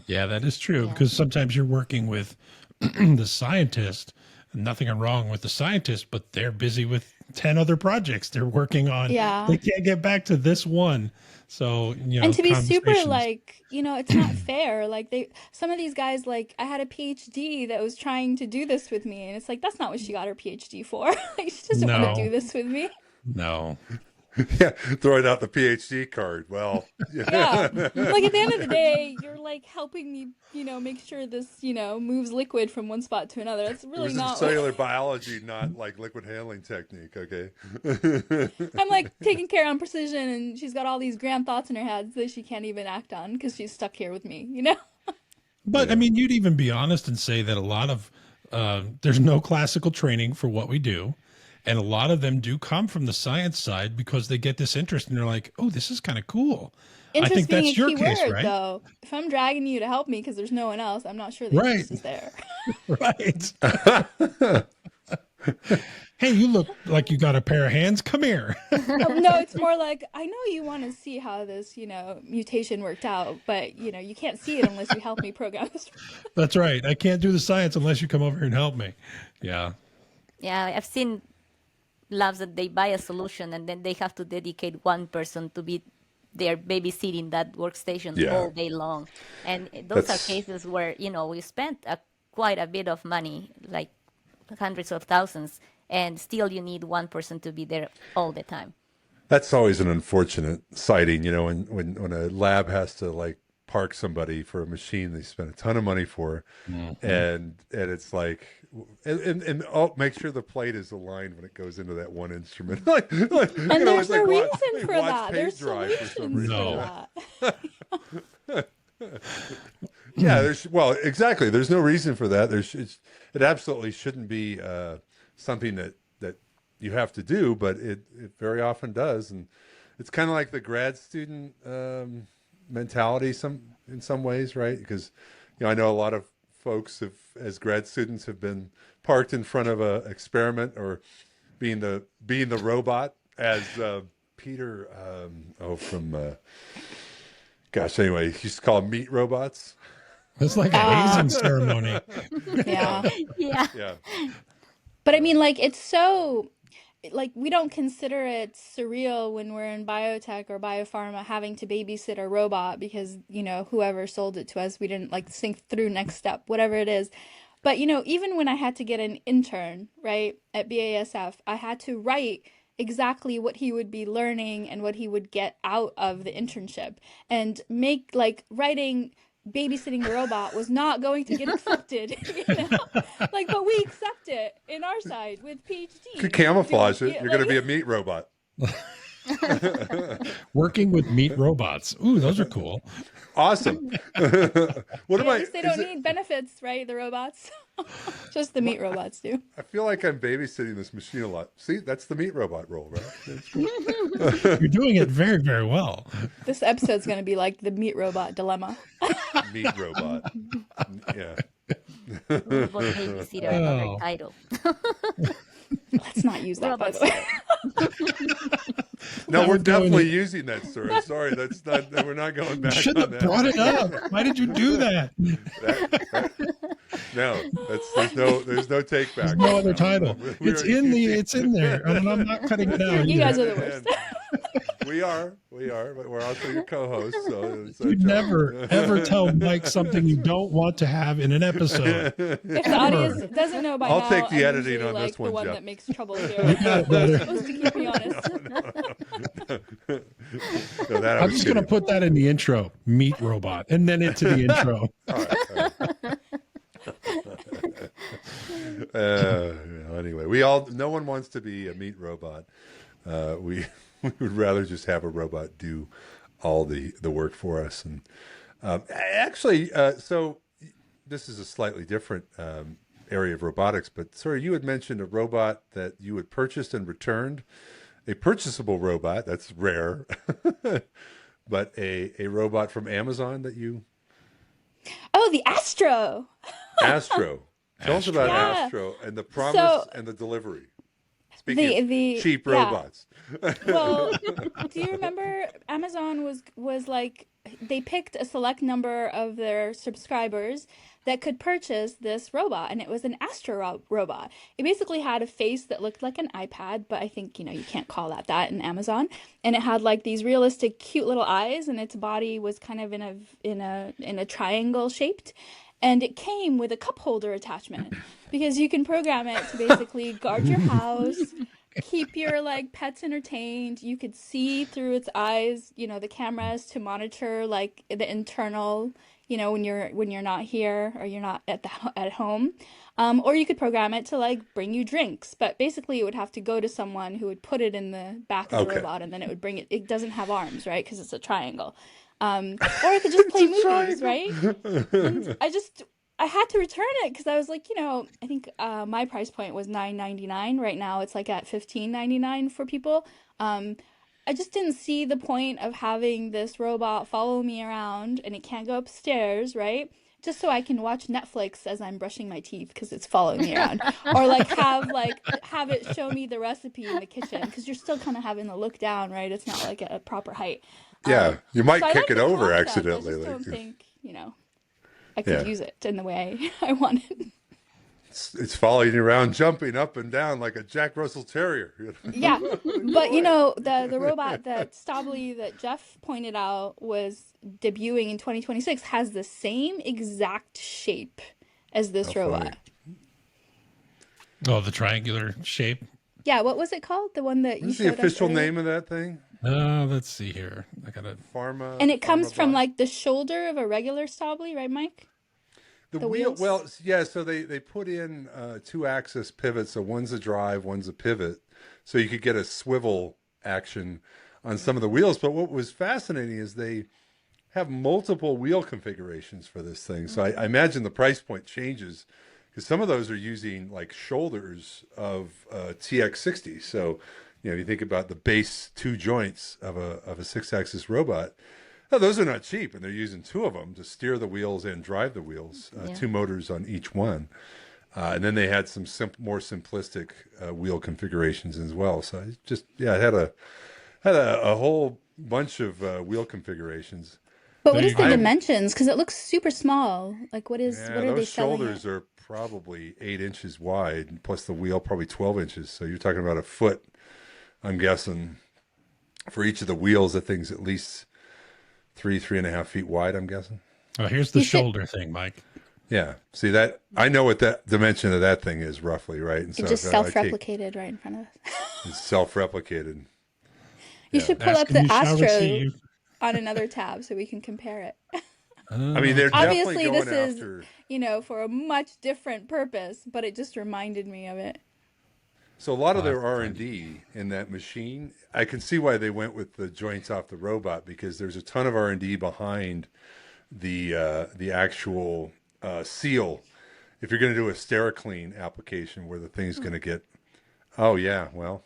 Yeah, that is true, because sometimes you're working with the scientist. Nothing wrong with the scientist, but they're busy with 10 other projects they're working on. Yeah. They can't get back to this one. So, and to be super like, it's not fair. Like some of these guys, like I had a PhD that was trying to do this with me. And it's like, that's not what she got her PhD for. Like she doesn't want to do this with me. No. Yeah, throwing out the PhD card. Well, yeah. Like at the end of the day, you're like helping me, make sure this, moves liquid from one spot to another. That's really not cellular biology, not like liquid handling technique. Okay. I'm like taking care on precision, and she's got all these grand thoughts in her head that she can't even act on because she's stuck here with me. But I mean, you'd even be honest and say that a lot of there's no classical training for what we do. And a lot of them do come from the science side because they get this interest and they're like, oh, this is kind of cool. I think that's your case, right? Though. If I'm dragging you to help me because there's no one else, I'm not sure the interest is there. Right. Hey, you look like you got a pair of hands. Come here. No, it's more like, I know you want to see how this, mutation worked out, but, you can't see it unless you help me program this. That's right. I can't do the science unless you come over here and help me. Yeah. Yeah, I've seen labs that they buy a solution and then they have to dedicate one person to be there babysitting that workstation all day long. And those are cases where, we spent quite a bit of money, like hundreds of thousands, and still you need one person to be there all the time. That's always an unfortunate sighting, when a lab has to like park somebody for a machine they spent a ton of money for, and it's like, and make sure the plate is aligned when it goes into that one instrument. And there's no reason for that. There's solutions for that. Yeah, exactly. There's no reason for that. It absolutely shouldn't be something that you have to do, but it very often does, and it's kind of like the grad student mentality in some ways, right? Because I know a lot of folks as grad students have been parked in front of a experiment or being the robot, as Peter anyway, he used to call them meat robots. It's like a hazing ceremony. Yeah. But I mean, like, it's so, like, we don't consider it surreal when we're in biotech or biopharma having to babysit a robot because, whoever sold it to us, we didn't like think through next step, whatever it is. But, even when I had to get an intern, right, at BASF, I had to write exactly what he would be learning and what he would get out of the internship, and make like writing babysitting the robot was not going to get accepted, but we accept it in our side with PhD. You could camouflage it. You're going to be a meat robot. Working with meat robots. Ooh, those are cool. Awesome. What am At I? least they don't need benefits, right? The robots. Just the meat robots do. I feel like I'm babysitting this machine a lot. See, that's the meat robot role, right? You're doing it very, very well. This episode's going to be like the meat robot dilemma. Meat robot. Yeah. Robot babysitter, another title. Let's not use that, by the way. No, we're definitely using that, sir. Sorry, that's not. We're not going back. You should on have that. brought it up. Why did you do that? No, there's no take back. No other title. It's in there, and I'm not cutting it out. You guys are the worst. We are, but we're also your co-hosts. So it's You never ever tell Mike something you don't want to have in an episode. If the audience doesn't know by I'll now, take the I'm editing usually on like this one, the one Jeff. that makes trouble here. I'm supposed to keep me honest. No, that I'm just going to put that in the intro, meat robot, and then into the intro. Anyway, no one wants to be a meat robot. We would rather just have a robot do all the work for us. And actually, so this is a slightly different area of robotics, but sorry, you had mentioned a robot that you had purchased and returned, a purchasable robot. That's rare, but a robot from Amazon that you. Oh, the Astro. Astro. Tell us about Yeah. Astro and the promise and the delivery. Speaking of cheap robots. Well, do you remember Amazon was like they picked a select number of their subscribers that could purchase this robot, and it was an Astro robot. It basically had a face that looked like an iPad, but I think you can't call that in Amazon. And it had like these realistic, cute little eyes, and its body was kind of in a triangle shaped. And it came with a cup holder attachment because you can program it to basically guard your house, keep your like pets entertained. You could see through its eyes, the cameras to monitor like the internal, when you're not here or you're not at home. Or you could program it to like bring you drinks, but basically it would have to go to someone who would put it in the back of the robot, and then it would bring it. It doesn't have arms, right? Because it's a triangle. Or I could just play movies, right? And I had to return it because I was like, I think my price point was $9.99. Right now it's like at $15.99 for people. I just didn't see the point of having this robot follow me around, and it can't go upstairs, right? Just so I can watch Netflix as I'm brushing my teeth because it's following me around, or have it show me the recipe in the kitchen because you're still kind of having to look down, right? It's not like at a proper height. Yeah, you might so kick it over concept. accidentally. I just don't think I could use it in the way I wanted. It's following you around, jumping up and down like a Jack Russell Terrier. Yeah, but the robot that Stably that Jeff pointed out was debuting in 2026 has the same exact shape as this robot. Oh, the triangular shape. Yeah, what was it called? The one that you What's showed the official us earlier? name of that thing? Let's see here. I got it. Pharma. And it comes from like the shoulder of a regular Stably, right, Mike? The wheel. wheels? Well, yeah. So they put in 2-axis pivots. So one's a drive, one's a pivot. So you could get a swivel action on some of the wheels. But what was fascinating is they have multiple wheel configurations for this thing. So I imagine the price point changes because some of those are using like shoulders of TX60. So you think about the base 2 joints of a 6-axis robot. Oh, those are not cheap, and they're using 2 of them to steer the wheels and drive the wheels, 2 motors on each one. And then they had some more simplistic wheel configurations as well. So it had a whole bunch of wheel configurations. But what is the dimensions? Because it looks super small. Like what are they selling? Those shoulders are probably 8 inches wide, plus the wheel probably 12 inches. So you're talking about a foot, I'm guessing, for each of the wheels. That thing's at least 3.5 feet wide, I'm guessing. Oh, here's the shoulder thing, Mike. Yeah. See that? I know what that dimension of that thing is roughly, right? And It just self-replicated right in front of us. It's self-replicated. You should pull up the Astro on another tab so we can compare it. I mean, they're Obviously, definitely going this after... is, for a much different purpose, but it just reminded me of it. So a lot of their I'll R&D in that machine, I can see why they went with the joints off the robot, because there's a ton of R&D behind the actual seal. If you're going to do a SteriClean application where the thing's going to get, oh yeah, well,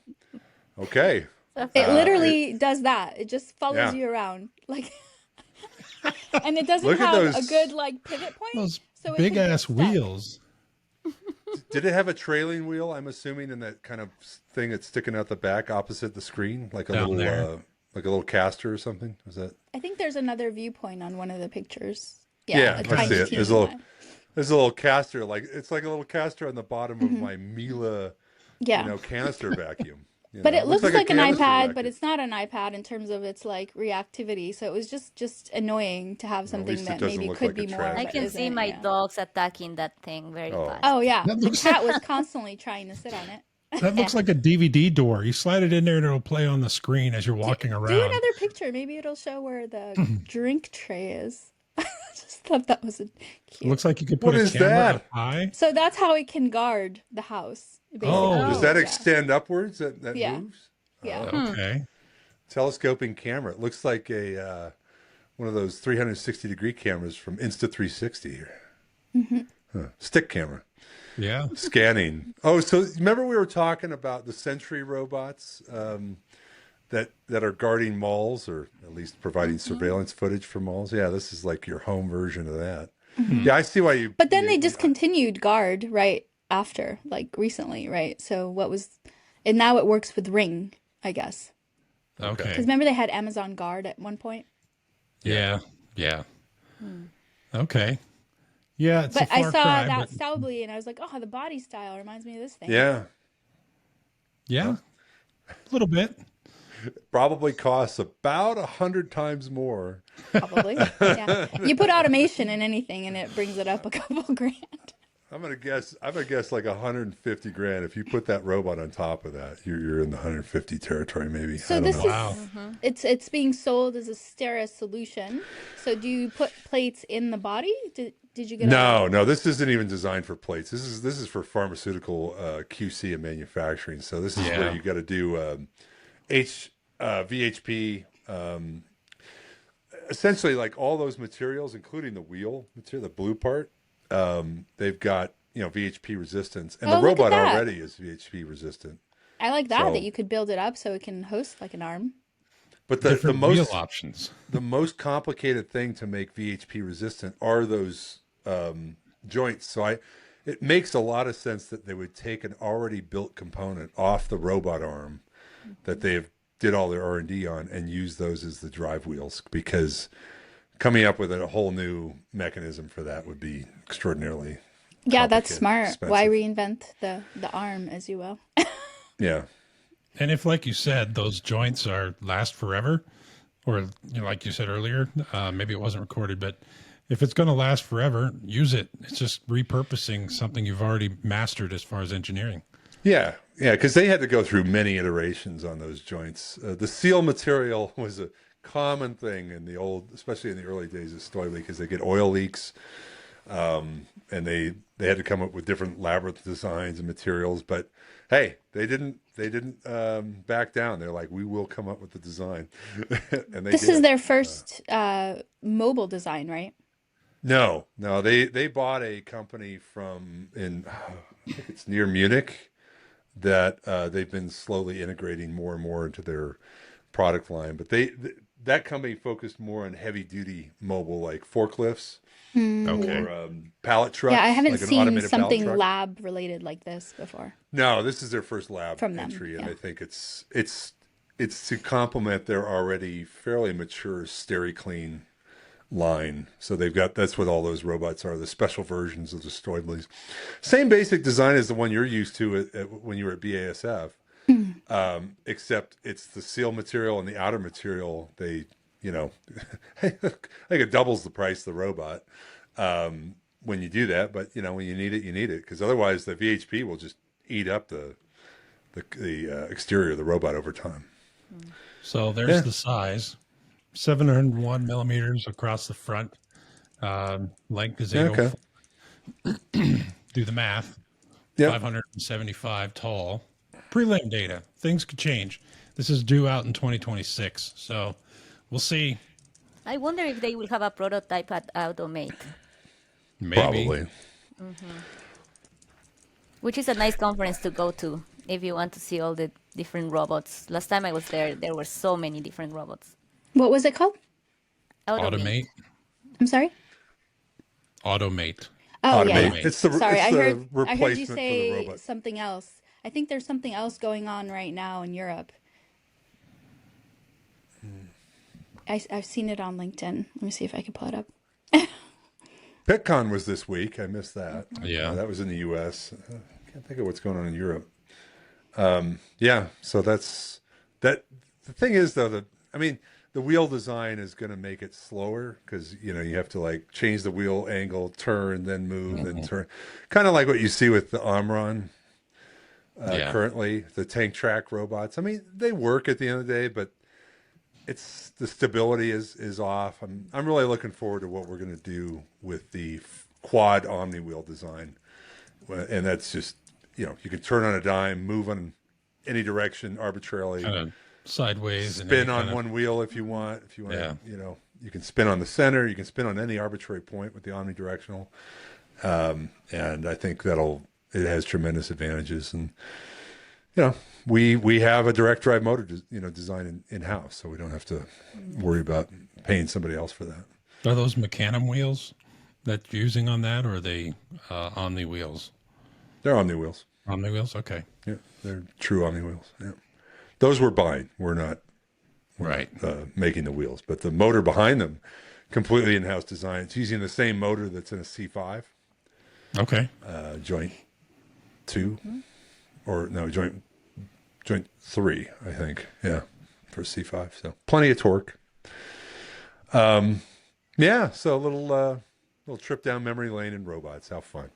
okay, It literally does that. It just follows Yeah. you around, like, and it doesn't Look at have a those- good like pivot point. Those so it big can get ass stuck. wheels. Did it have a trailing wheel? I'm assuming in that kind of thing that's sticking out the back opposite the screen, like a Down there. little, like a little caster or something. Was that? I think there's another viewpoint on one of the pictures. Yeah, a I tiny, see it. teeny There's a little, one. there's a little caster, like it's like a little caster on the bottom of my Miele, Yeah. canister vacuum. You But know? it looks like a an canister iPad, vacuum. but it's not an iPad in terms of its like reactivity. So it was just annoying to have something least it that doesn't maybe look could like a be more. trash I but can see isn't, my yeah. dogs attacking that thing very Oh. fast. Oh yeah, That the looks- cat was constantly trying to sit on it. That looks like a DVD door. You slide it in there and it'll play on the screen as you're walking around. Do another picture. Maybe it'll show where the drink tray is. I just thought that was It cute. looks like you could What put a is camera that? up high. So that's how it can guard the house. Basically. Oh. Does that Yeah. extend upwards? That Yeah. moves? Yeah. Okay. Telescoping camera. It looks like a one of those 360-degree cameras from Insta360. Stick camera. Yeah. Scanning. Oh, so remember we were talking about the Sentry robots that are guarding malls, or at least providing surveillance footage for malls? Yeah, this is like your home version of that. Yeah, I see why you. But then they discontinued guard right after, like recently, right? So what was, and now it works with Ring, I guess. Okay. Because remember they had Amazon Guard at one point. Yeah. Yeah. Okay. Yeah. It's But a I far saw cry, that but- Staubli and I was like, oh, the body style reminds me of this thing. Yeah, Yeah. A little bit. probably costs about 100 times more. Probably. Yeah. You put automation in anything and it brings it up a couple grand. I'm gonna guess like 150 grand. If you put that robot on top of that, you're in the 150 territory, maybe. So I don't this know. is Wow. it's being sold as a Stera solution. So do you put plates in the body? Did you get No, this isn't even designed for plates. This is for pharmaceutical QC and manufacturing. So this is Yeah. where you got to do VHP. Essentially, like all those materials, including the wheel material, the blue part, they've got VHP resistance, and Oh, the look at robot that. already is VHP resistant. I like that So- that you could build it up so it can host like an arm. But the Different wheel most options. the most complicated thing to make VHP resistant are those joints. So it makes a lot of sense that they would take an already built component off the robot arm that they've did all their R&D on and use those as the drive wheels, because coming up with a whole new mechanism for that would be extraordinarily Yeah, that's complicated, smart. expensive. Why reinvent the arm, as you will? Yeah. And if, like you said, those joints last forever, or like you said earlier, maybe it wasn't recorded, but if it's going to last forever, use it. It's just repurposing something you've already mastered as far as engineering. Yeah, because they had to go through many iterations on those joints. The seal material was a common thing in the especially in the early days of Stoy, because they get oil leaks, and they had to come up with different labyrinth designs and materials. But hey, they didn't back down. They're like, we will come up with the design, and they This did. is their first mobile design, right? No, they bought a company I think it's near Munich, that they've been slowly integrating more and more into their product line. But that company focused more on heavy duty mobile, like forklifts Okay. or pallet trucks. Yeah, I haven't like an seen automated pallet something truck. lab related like this before. No, this is their first lab From them, entry, and yeah. I think it's to complement their already fairly mature SteriClean line. So that's what all those robots are, the special versions of the Stoiblies. Same basic design as the one you're used to when you were at BASF, except it's the seal material and the outer material. They, I think it doubles the price of the robot when you do that. But when you need it, because otherwise the VHP will just eat up the exterior of the robot over time. So there's the size, 701 millimeters across the front. Length is 804. Okay. Do the math. Yeah. 575 tall. prelim data. Things could change. This is due out in 2026, so we'll see. I wonder if they will have a prototype at Automate. Maybe. Probably. Which is a nice conference to go to if you want to see all the different robots. Last time I was there were so many different robots. What was it called? Automate. I'm sorry? Automate. Oh, Automate. yeah. It's the, Sorry, it's I the heard you replacement for the say robot. something else. I think there's something else going on right now in Europe. I've seen it on LinkedIn. Let me see if I can pull it up. PitCon was this week. I missed that. Yeah. That was in the U.S. Can't think of what's going on in Europe. Yeah, so that's that. The thing is, though, the wheel design is going to make it slower because, you know, you have to like change the wheel angle, turn, then move, then turn. Kind of like what you see with the Omron currently, the tank track robots. I mean, they work at the end of the day, but it's the stability is off. I'm really looking forward to what we're going to do with the quad omni wheel design, and that's just, you know, you can turn on a dime, move on any direction arbitrarily. Sideways, spin on one wheel if you want. If you want, you know, you can spin on the center. You can spin on any arbitrary point with the omnidirectional, and I think it has tremendous advantages. And you know, we have a direct drive motor, design in house, so we don't have to worry about paying somebody else for that. Are those Mecanum wheels that you're using on that, or are they Omni wheels? They're Omni wheels. Omni wheels, okay. Yeah, they're true Omni wheels. Yeah. Those we're buying. We're not making the wheels, but the motor behind them, completely in-house design. It's using the same motor that's in a C5. Okay. Joint 2, or no, joint 3, I think. Yeah, for C5. So plenty of torque. Yeah. So a little trip down memory lane in robots. How fun!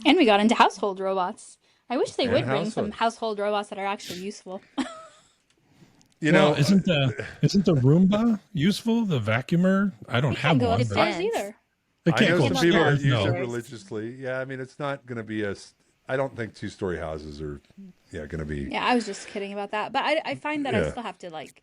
And we got into household robots. I wish they would bring household. some household robots that are actually useful. You know, isn't the Roomba useful? The vacuumer? I don't have Go one. upstairs but- either. It I can't know go some people that upstairs. use it No. religiously. Yeah, I mean, it's not going to be I don't think 2-story houses are, going to be. Yeah, I was just kidding about that. But I find that I still have to like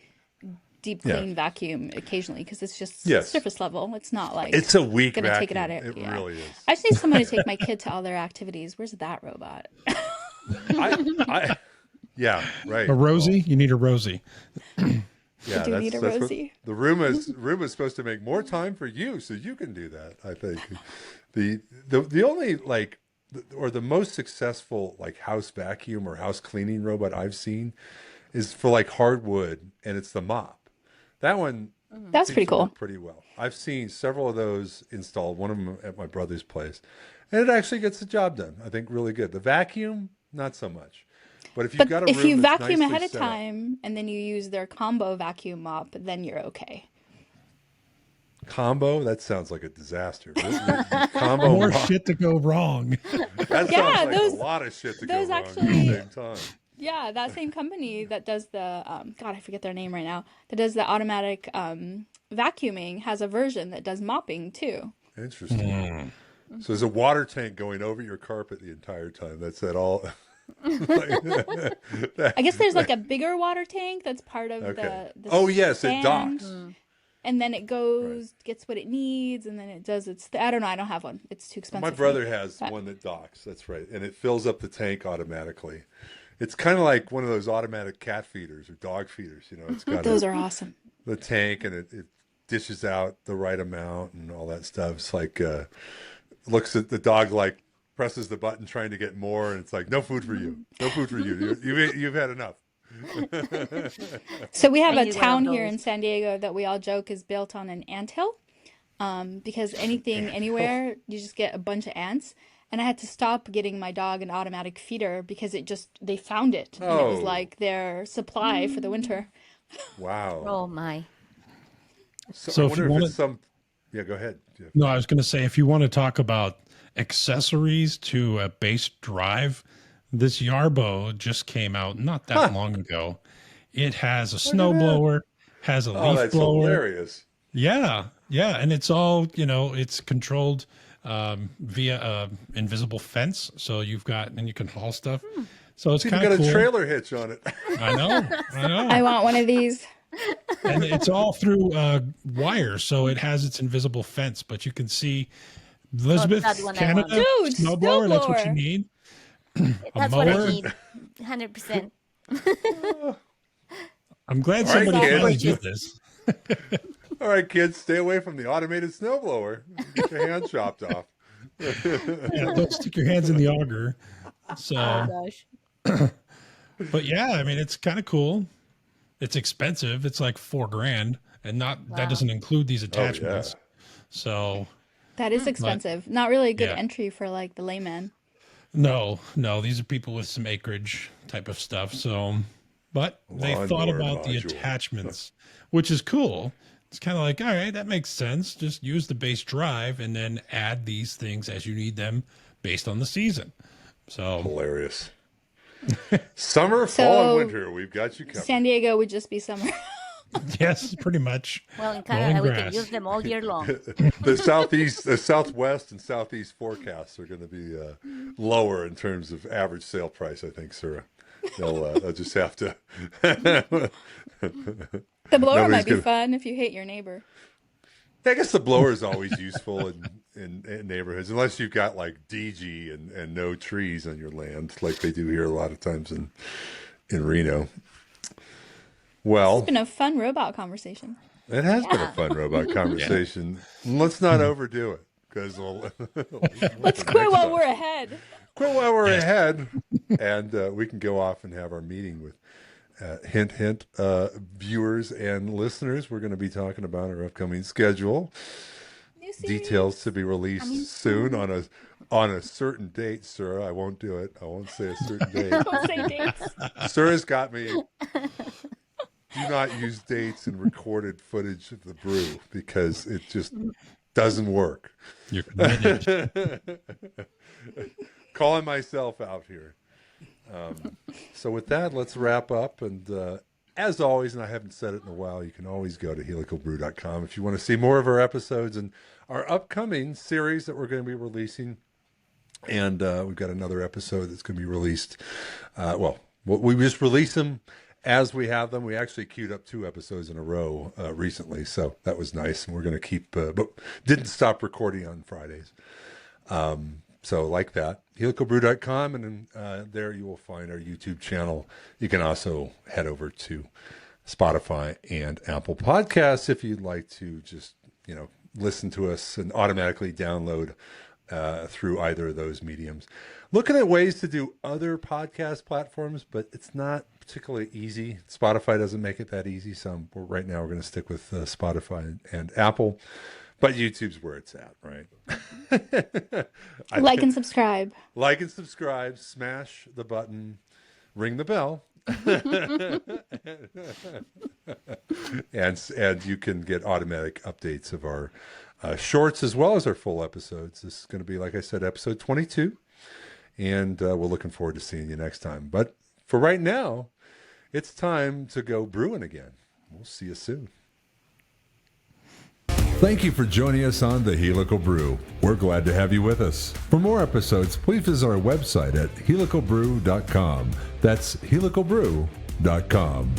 deep clean vacuum occasionally because it's just surface level. It's not like It's a weak gonna vacuum. take it out of It really is. I just need someone to take my kid to all their activities. Where's that robot? Yeah, right. A Rosie? You need a Rosie. Yeah, do need a what Rosie. the room is supposed to make more time for you, so you can do that. I think the only or the most successful like house vacuum or house cleaning robot I've seen is for like hardwood, and it's the mop. That one That's pretty seems to cool. work pretty well. I've seen several of those installed. One of them at my brother's place, and it actually gets the job done. I think really good. The vacuum, not so much. But if you've got a if room you that's vacuum nicely ahead of set up- time and then you use their combo vacuum mop, then you're okay. combo, that sounds like a disaster. Combo More mop, shit to go wrong. that Yeah, sounds like those- a lot of shit to go those wrong actually- at the same time. Yeah, that same company that does the God, I forget their name right now. That does the automatic vacuuming has a version that does mopping too. Interesting. So there's a water tank going over your carpet the entire time. That's at all. I guess there's like a bigger water tank that's part of Okay. the Oh yes, it stand, docks. and then it goes gets what it needs, and then it does its. I don't know. I don't have one. It's too expensive. My for me. brother has one that docks. That's right, and it fills up the tank automatically. It's kind of like one of those automatic cat feeders or dog feeders. You know, it's got Those are awesome. the tank, and it dishes out the right amount and all that stuff. It's like looks at the dog like presses the button trying to get more, and it's like no food for you, no food for you. You've had enough. So we have I a need one of town here those. in San Diego that we all joke is built on an anthill, because anything, anywhere, you just get a bunch of ants. And I had to stop getting my dog an automatic feeder because they found it. And it was Oh. like their supply for the winter. Wow. Oh my. So I if wonder you if wanna- it's some. Yeah, go ahead. Jeff. No, I was going to say, if you want to talk about accessories to a base drive, this Yarbo just came out not that long ago. It has a snowblower, has a Oh, leaf that's blower. hilarious. Yeah, and it's all, it's controlled via a invisible fence. So and you can haul stuff. So it's even kind got of cool. a trailer hitch on it. I know. I want one of these. And it's all through wire, so it has its invisible fence, but you can see Elizabeth, that's what I Canada, Dude, snowblower, that's what you snowblower. need. That's what I need. 100%. I'm glad All right, somebody kids. finally did this. All right, kids, stay away from the automated snowblower. Get your hand chopped off. Yeah, don't stick your hands in the auger. So, Oh gosh. but yeah, I mean, it's kind of cool. It's expensive. It's like $4,000, and that doesn't include these attachments. So That is expensive. Not really a good Yeah. entry for like the layman. no, these are people with some acreage type of stuff. So, but they thought Lawnmower about the module. attachments, which is cool. It's kind of like, all right, that makes sense. Just use the base drive and then add these things as you need them based on the season. So Hilarious. Summer, fall, So- and winter. We've got you covered. San Diego would just be summer. yes, pretty much. Well, in Mowing Canada, we can grass. use them all year long. The southeast, the southwest, and southeast forecasts are going to be lower in terms of average sale price. I think, Sura. They'll just have to. The blower Nobody's might be gonna- fun if you hate your neighbor. I guess the blower is always useful in neighborhoods, unless you've got like DG and no trees on your land, like they do here a lot of times in Reno. Well, It's been a fun robot conversation. it has been a fun robot conversation. Let's not overdo it, because Let's quit while we're ahead. quit while we're ahead, and we can go off and have our meeting with hint, hint, viewers and listeners. We're going to be talking about our upcoming schedule. New series. Details to be released soon on a certain date, sir. I won't do it. I won't say a certain date. Don't say dates. Sir's got me. Do not use dates and recorded footage of the brew because it just doesn't work. You're committed. Calling myself out here. So with that, let's wrap up. And as always, and I haven't said it in a while, you can always go to helicalbrew.com if you want to see more of our episodes and our upcoming series that we're going to be releasing. And we've got another episode that's going to be released. We just release them as we have them. We actually queued up 2 episodes in a row recently, so that was nice. And we're going to keep, but didn't stop recording on Fridays. So like that, helicalbrew.com, and there you will find our YouTube channel. You can also head over to Spotify and Apple Podcasts if you'd like to just, listen to us and automatically download through either of those mediums. Looking at ways to do other podcast platforms, but it's not particularly easy. Spotify doesn't make it that easy, so right now we're going to stick with Spotify and Apple. But YouTube's where it's at, right? Like and subscribe. Like and subscribe, smash the button, ring the bell. and you can get automatic updates of our shorts as well as our full episodes. This is going to be, like I said, episode 22. And we're looking forward to seeing you next time. But for right now, it's time to go brewing again. We'll see you soon. Thank you for joining us on the Helical Brew. We're glad to have you with us. For more episodes, please visit our website at helicalbrew.com. That's helicalbrew.com.